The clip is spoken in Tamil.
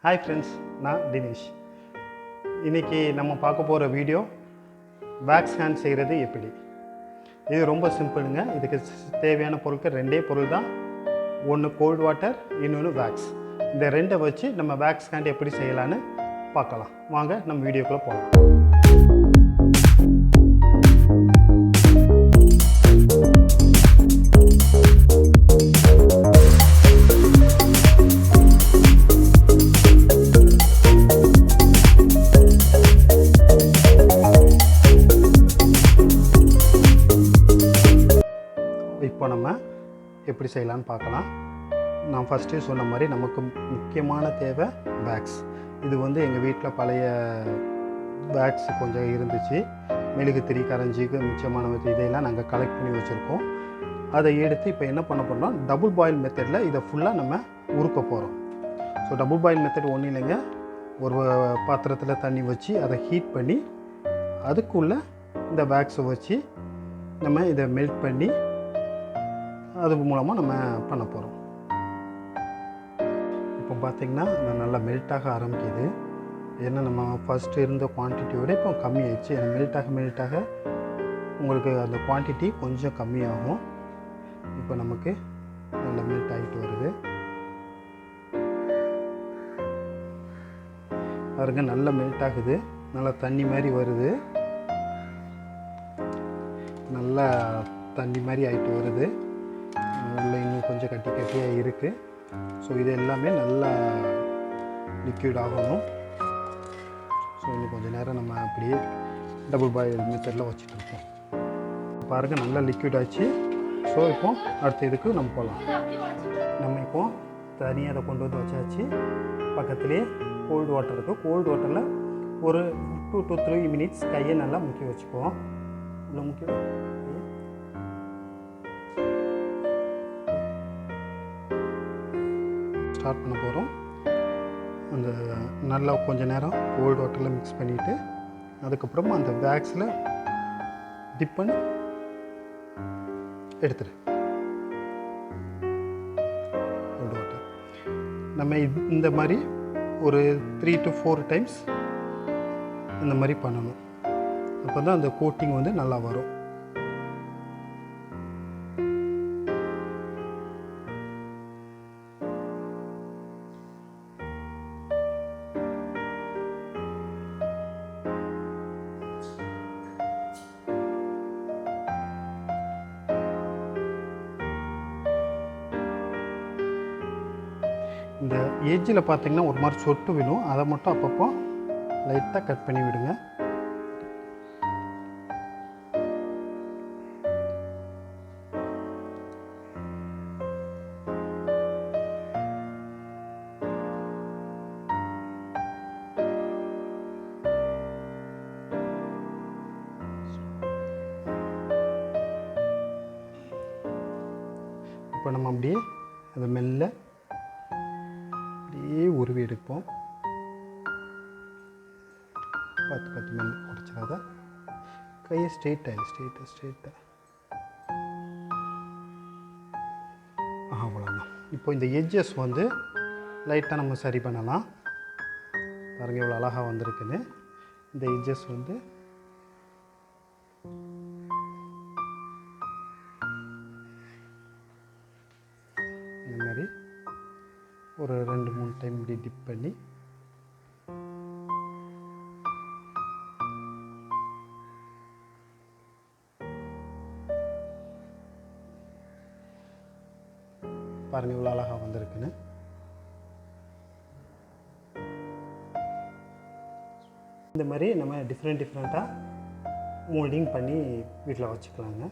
ஹாய் ஃப்ரெண்ட்ஸ், நான் தினேஷ். இன்றைக்கி நம்ம பார்க்க போகிற வீடியோ வேக்ஸ் ஹேண்ட் செய்கிறது எப்படி. இது ரொம்ப சிம்பிளுங்க. இதுக்கு தேவையான பொருட்கள் ரெண்டே பொருள் தான். ஒன்று கோல்டு வாட்டர், இன்னொன்று வேக்ஸ். இந்த ரெண்டை வச்சு நம்ம வேக்ஸ் ஹேண்ட் எப்படி செய்யலான்னு பார்க்கலாம். வாங்க நம்ம வீடியோக்குள்ளே போகலாம். இப்போ நம்ம எப்படி செய்யலான்னு பார்க்கலாம். நான் ஃபஸ்ட்டு சொன்ன மாதிரி நமக்கு முக்கியமான தேவை வேக்ஸ். இது வந்து எங்கள் வீட்டில் பழைய வேக்ஸ் கொஞ்சம் இருந்துச்சு. மெழுகுத்திரி கரைஞ்சிக்கு மிச்சமான இதையெல்லாம் நாங்கள் கலெக்ட் பண்ணி வச்சுருக்கோம். அதை எடுத்து இப்போ என்ன பண்ண போகிறோம், டபுள் பாயில் மெத்தடில் இதை ஃபுல்லாக நம்ம உருக்க போகிறோம். ஸோ டபுள் பாயில் மெத்தட் ஒன்றும் இல்லைங்க. ஒரு பாத்திரத்தில் தண்ணி வச்சு அதை ஹீட் பண்ணி அதுக்குள்ளே இந்த வேக்ஸை வச்சு நம்ம இதை மெல்ட் பண்ணி அது மூலமாக நம்ம பண்ண போகிறோம். இப்போ பார்த்திங்கன்னா நல்லா மெல்ட்டாக ஆரம்பிக்குது. ஏன்னா நம்ம ஃபஸ்ட்டு இருந்த குவான்டிட்டியோட இப்போ கம்மியாயிடுச்சு. மெல்ட்டாக உங்களுக்கு அந்த குவான்டிட்டி கொஞ்சம் கம்மியாகும். இப்போ நமக்கு நல்லா மெல்ட் ஆகிட்டு வருது பாருங்க. நல்லா மெல்ட் ஆகுது, நல்லா தண்ணி மாதிரி வருது, நல்லா தண்ணி மாதிரி ஆகிட்டு வருது. உள்ள இன்னும் கொஞ்சம் கட்டியாக இருக்குது. ஸோ இது எல்லாமே நல்லா லிக்விட் ஆகணும். ஸோ இன்னும் கொஞ்சம் நேரம் நம்ம அப்படியே டபுள் பாயில் மெத்தடில் வச்சுட்ருக்கோம். பாருங்கள் நல்லா லிக்விட் ஆச்சு. ஸோ இப்போ அடுத்த இதுக்கு நம்ம போகலாம். நம்ம இப்போது தனியாக அதை கொண்டு வந்து வச்சாச்சு. பக்கத்துலேயே கோல்டு வாட்டர் இருக்குது. கோல்டு வாட்டரில் ஒரு 2 to 3 minutes கையை நல்லா முக்கி வச்சுக்குவோம். உள்ள முக்கி ஸ்டார்ட் பண்ண போகிறோம். அந்த நல்லா கொஞ்சம் நேரம் கோல்டு வாட்டரில் மிக்ஸ் பண்ணிவிட்டு அதுக்கப்புறமா அந்த வேக்ஸில் டிப் பண்ணி எடுத்துரு. கோல்டு வாட்டர் நம்ம இந்த மாதிரி ஒரு 3 to 4 times இந்த மாதிரி பண்ணணும். அப்போ தான் அந்த கோட்டிங் வந்து நல்லா வரும். இந்த எட்ஜில் பார்த்திங்கன்னா ஒரு மாதிரி சொட்டு விடும். அதை மட்டும் அப்பப்போ லைட்டாக கட் பண்ணி விடுங்க. இப்போ நம்ம அப்படியே அதை மெல்ல உருவி எடுப்போம். பார்த்து மெல்ல உடைச்சிடாத. கையை ஸ்ட்ரெயிட்டாக அவ்வளோதான். இப்போ இந்த எட்ஜஸ் வந்து லைட்டாக நம்ம சரி பண்ணலாம். பாருங்கள் இவ்வளோ அழகாக வந்திருக்குன்னு. இந்த எட்ஜஸ் வந்து இந்த மாதிரி ஒரு 2-3 டைம் இப்படி டிப் பண்ணி பாருங்கள் இவ்வளோ அழகாக வந்திருக்குன்னு. இந்த மாதிரி நம்ம டிஃப்ரெண்ட்டாக மோல்டிங் பண்ணி வீட்டில் வச்சுக்கலாங்க.